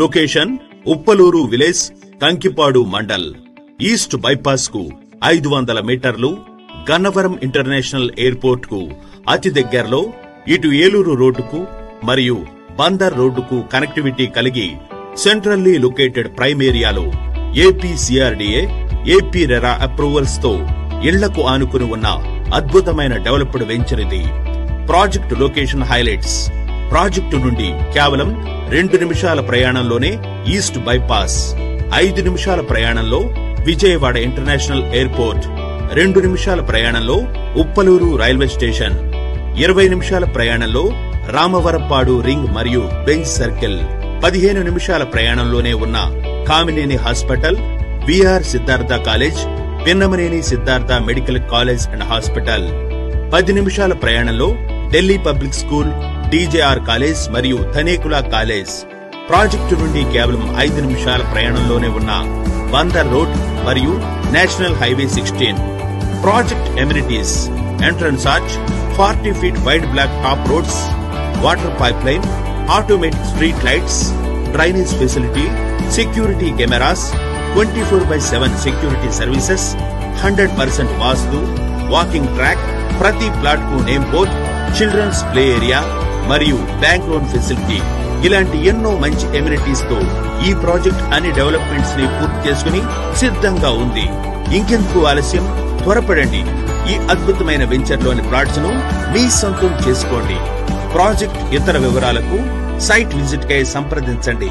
Location Uppaluru village, Kankipadu mandal. East bypass కు 500 మీటర్లు, Gannavaram international airport కు అతి దగ్గరలో, ఇటు ఏలూరు రోడ్డుకు మరియు బందర్ రోడ్డుకు కనెక్టివిటీ కలిగి సెంట్రల్లీ లొకేటెడ్ ప్రైమ్ ఏరియాలో ఏపీసీఆర్డీఏ, ఏపీ రెరా అప్రూవల్స్ తో ఇళ్లకు ఆనుకుని ఉన్న అద్భుతమైన డెవలప్డ్ వెంచర్ ఇది. Project location highlights. ప్రాజెక్టు నుండి కేవలం 2 నిమిషాల ప్రయాణంలోనే ఈస్ట్ బైపాస్, 5 నిమిషాల ప్రయాణంలో విజయవాడ ఇంటర్నేషనల్ ఎయిర్పోర్ట్, 2 నిమిషాల ప్రయాణంలో ఉప్పలూరు రైల్వే స్టేషన్, 20 నిమిషాల ప్రయాణంలో రామవరపాడు రింగ్ మరియు బెంచ్ సర్కిల్, 15 నిమిషాల ప్రయాణంలోనే ఉన్న Kamineni hospital, VR Siddhartha college, Pinnamaneni Siddhartha medical college and hospital, 10 నిమిషాల ప్రయాణంలో Delhi public school, DJR college మరియు ధనేకులా కాలేజ్. ప్రాజెక్టు నుండి కేవలం 5 నిమిషాల ప్రయాణంలోనే ఉన్న బందర్ రోడ్ మరియు national highway 16. Project amenities: entrance arch, 40 feet wide black top roads, water pipeline, automatic street lights, drainage facility, security cameras, 24/7 security services, 100% vastu, walking track, ప్రతి plot కు name board, children's play area మరియు bank loan facility. ఇలాంటి ఎన్నో మంచి amenities తో ఈ project అన్ని developments ని పూర్తి చేసుకుని సిద్ధంగా ఉంది. ఇంకెందుకు ఆలస్యం, త్వరపడండి. ఈ అద్భుతమైన వెంచర్ లోని ప్లాట్స్ ను మీ సొంతం చేసుకోండి. ప్రాజెక్ట్ ఇతర వివరాలకు సైట్ విజిట్ కై సంప్రదించండి.